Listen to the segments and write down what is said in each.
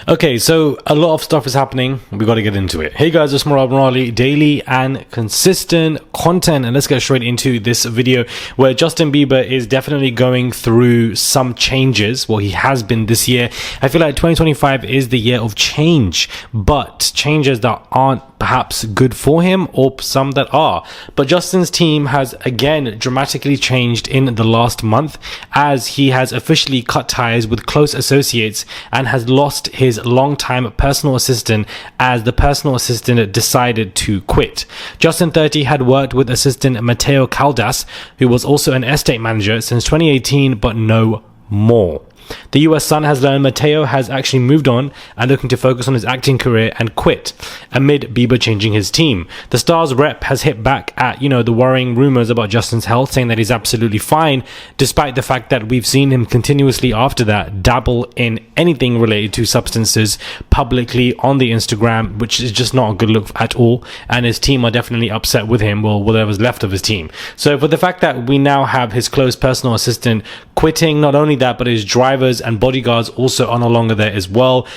Okay, so a lot of stuff is happening. We got to get into it. Hey guys, it's Murad Morali, daily and consistent content, and let's get straight into this video where Justin Bieber is definitely going through some changes. Well, he has been this year. I feel like 2025 is the year of change, but changes that aren't perhaps good for him, or some that are. But Justin's team has again dramatically changed in the last month, as he has officially cut ties with close associates and has lost his longtime personal assistant, as the personal assistant decided to quit. Justin 30 had worked with assistant Mateo Caldas, who was also an estate manager, since 2018, but no more. The US Sun has learned Mateo has actually moved on and looking to focus on his acting career and quit amid Bieber changing his team. The star's rep has hit back at, the worrying rumors about Justin's health, saying that he's absolutely fine, despite the fact that we've seen him continuously after that dabble in anything related to substances publicly on the Instagram, which is just not a good look at all. And his team are definitely upset with him, well, whatever's left of his team. So for the fact that we now have his close personal assistant quitting, not only that, but his drivers and bodyguards also are no longer there as well.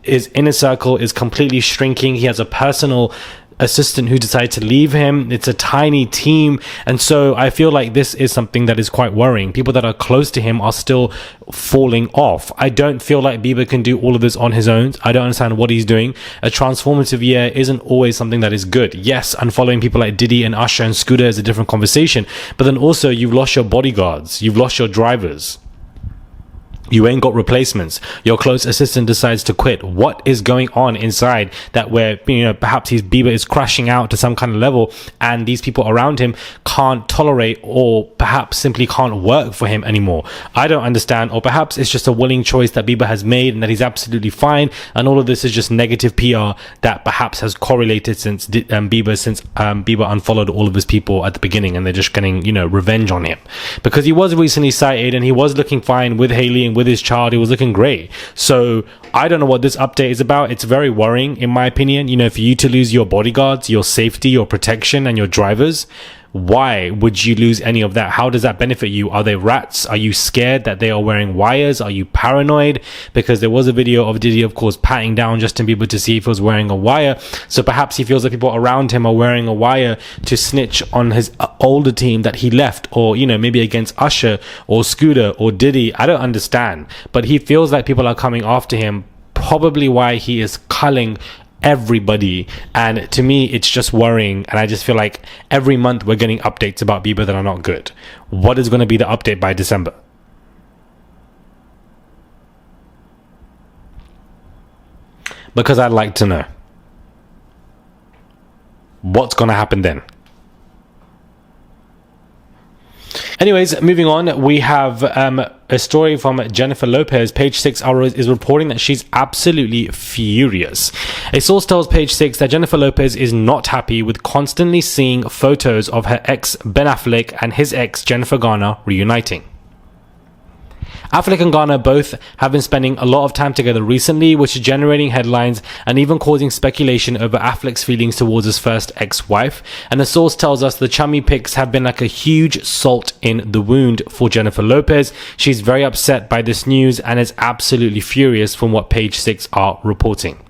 His inner circle is completely shrinking. He has a personal assistant who decided to leave him. It's a tiny team, and so I feel like this is something that is quite worrying. People that are close to him are still falling off. I don't feel like Bieber can do all of this on his own. I don't understand what he's doing. A transformative year isn't always something that is good. Yes, unfollowing people like Diddy and Usher and Scooter is a different conversation, but then also you've lost your bodyguards, you've lost your drivers. You ain't got replacements. Your close assistant decides to quit. What is going on inside that where, perhaps Bieber is crashing out to some kind of level and these people around him can't tolerate, or perhaps simply can't work for him anymore? I don't understand. Or perhaps it's just a willing choice that Bieber has made and that he's absolutely fine, and all of this is just negative PR that perhaps has correlated since Bieber unfollowed all of his people at the beginning, and they're just getting, revenge on him. Because he was recently cited and he was looking fine with Hailey and with his child. He was looking great. So I don't know what this update is about. It's very worrying, in my opinion. For you to lose your bodyguards, your safety, your protection, and your drivers, why would you lose any of that? How does that benefit you? Are they rats? Are you scared that they are wearing wires? Are you paranoid? Because there was a video of Diddy, of course, patting down Justin Bieber to see if he was wearing a wire. So perhaps he feels like people around him are wearing a wire to snitch on his older team that he left, or, maybe against Usher or Scooter or Diddy. I don't understand. But he feels like people are coming after him, probably why he is culling everybody. And to me, it's just worrying, and I just feel like every month we're getting updates about Bieber that are not good. What is going to be the update by December? Because I'd like to know what's going to happen then. Anyways, moving on, we have a story from Jennifer Lopez. Page 6 is reporting that she's absolutely furious. A source tells Page 6 that Jennifer Lopez is not happy with constantly seeing photos of her ex Ben Affleck and his ex Jennifer Garner reuniting. Affleck and Garner both have been spending a lot of time together recently, which is generating headlines and even causing speculation over Affleck's feelings towards his first ex-wife. And the source tells us the chummy pics have been like a huge salt in the wound for Jennifer Lopez. She's very upset by this news and is absolutely furious, from what Page 6 are reporting.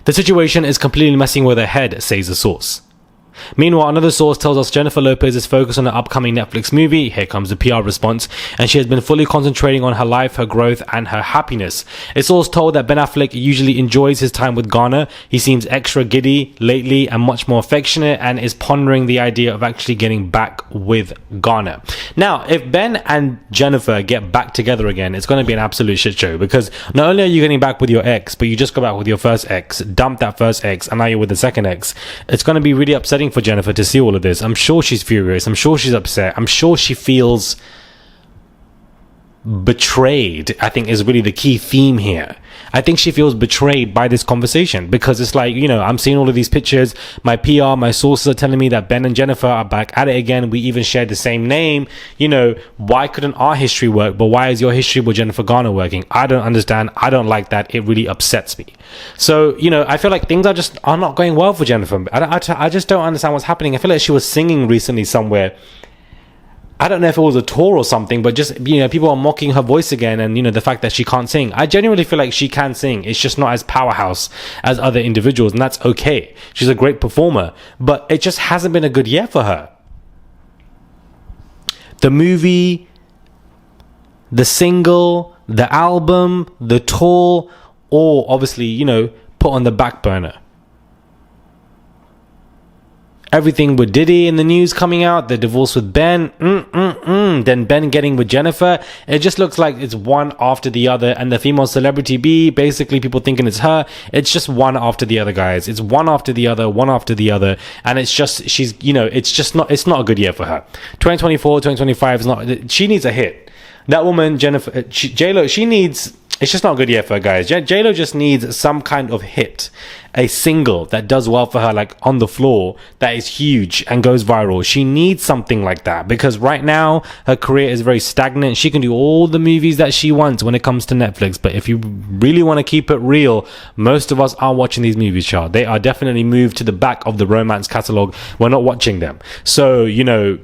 The situation is completely messing with her head, says the source. Meanwhile, another source tells us Jennifer Lopez is focused on an upcoming Netflix movie. Here comes the PR response. And she has been fully concentrating on her life, her growth, and her happiness. A source told that Ben Affleck usually enjoys his time with Garner. He seems extra giddy lately and much more affectionate, and is pondering the idea of actually getting back with Garner. Now, if Ben and Jennifer get back together again, it's going to be an absolute shit show, because not only are you getting back with your ex, but you just got back with your first ex, dumped that first ex, and now you're with the second ex. It's going to be really upsetting for Jennifer to see all of this. I'm sure she's furious. I'm sure she's upset. I'm sure she feels betrayed, I think, is really the key theme here. I think she feels betrayed by this conversation, because it's like, I'm seeing all of these pictures. My PR, my sources are telling me that Ben and Jennifer are back at it again. We even shared the same name. Why couldn't our history work, but why is your history with Jennifer Garner working? I don't understand. I don't like that. It really upsets me. So, I feel like things are not going well for Jennifer. I just don't understand what's happening. I feel like she was singing recently somewhere, I don't know if it was a tour or something, but just, you know, people are mocking her voice again, and, you know, the fact that she can't sing. I genuinely feel like she can sing. It's just not as powerhouse as other individuals, and that's okay. She's a great performer, but it just hasn't been a good year for her. The movie, the single, the album, the tour, all obviously, you know, put on the back burner. Everything with Diddy in the news coming out, the divorce with Ben, then Ben getting with Jennifer. It just looks like it's one after the other, and the female celebrity B, basically people thinking it's her. It's just one after the other, guys. It's one after the other, one after the other, and it's just, she's, you know, it's not a good year for her. 2024, 2025 is not, she needs a hit. That woman, Jennifer, J-Lo, she needs, it's just not a good year for her, guys. J-Lo just needs some kind of hit, a single that does well for her, like On the Floor, that is huge and goes viral. She needs something like that, because right now her career is very stagnant. She can do all the movies that she wants when it comes to Netflix, but if you really want to keep it real, most of us aren't watching these movies, child. They are definitely moved to the back of the romance catalog. We're not watching them. So, you know,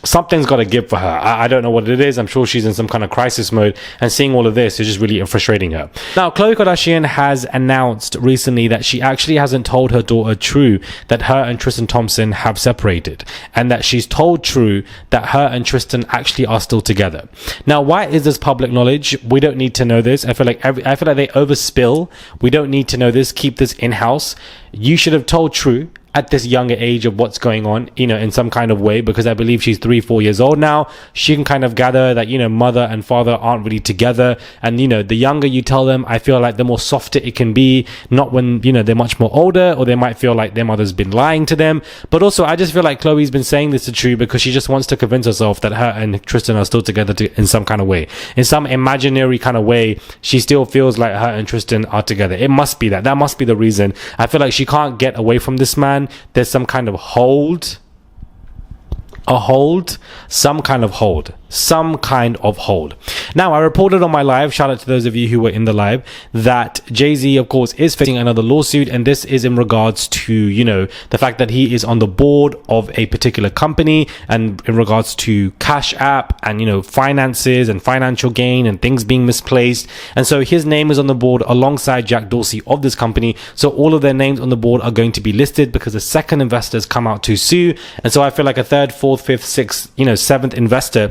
something's got to give for her. I don't know what it is. I'm sure she's in some kind of crisis mode, and seeing all of this is just really frustrating her. Now, Khloe Kardashian has announced recently that she actually hasn't told her daughter True that her and Tristan Thompson have separated, and that she's told True that her and Tristan actually are still together. Now, why is this public knowledge? We don't need to know this. I feel like they overspill. We don't need to know this. Keep this in-house. You should have told True at this younger age of what's going on, you know, in some kind of way, because I believe she's 3-4 years old now. She can kind of gather that, you know, mother and father aren't really together, and, you know, the younger you tell them, I feel like the more softer it can be, not when, you know, they're much more older, or they might feel like their mother's been lying to them. But also, I just feel like Khloe's been saying this to True because she just wants to convince herself that her and Tristan are still together in some kind of way. In some imaginary kind of way, she still feels like her and Tristan are together. It must be that. That must be the reason. I feel like she can't get away from this man. There's some kind of hold, some kind of hold. Now, I reported on my live, shout out to those of you who were in the live, that Jay-Z, of course, is facing another lawsuit, and this is in regards to, you know, the fact that he is on the board of a particular company, and in regards to Cash App and, you know, finances and financial gain and things being misplaced. And so his name is on the board alongside Jack Dorsey of this company. So all of their names on the board are going to be listed because the second investors come out to sue. And so I feel like a third, fourth, fifth, sixth, you know, seventh investor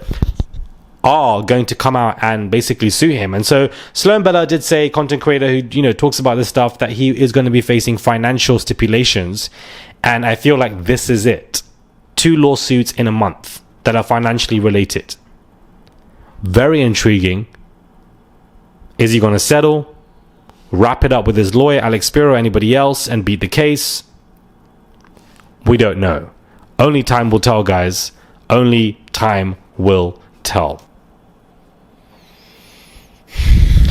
are going to come out and basically sue him. And so Sloan Bella did say, content creator who, you know, talks about this stuff, that he is going to be facing financial stipulations. And I feel like this is it. 2 lawsuits in a month that are financially related. Very intriguing. Is he going to settle, wrap it up with his lawyer, Alex Spiro, or anybody else, and beat the case? We don't know. Only time will tell, guys. Only time will tell.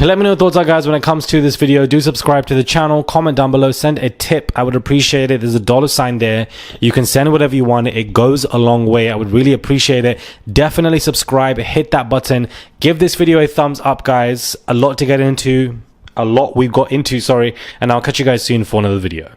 Let me know your thoughts are, guys, when it comes to this video. Do subscribe to the channel, comment down below, send a tip. I would appreciate it. There's a $sign there. You can send whatever you want. It goes a long way. I would really appreciate it. Definitely subscribe, hit that button, give this video a thumbs up, guys. A lot to get into, a lot we've got into, sorry, and I'll catch you guys soon for another video.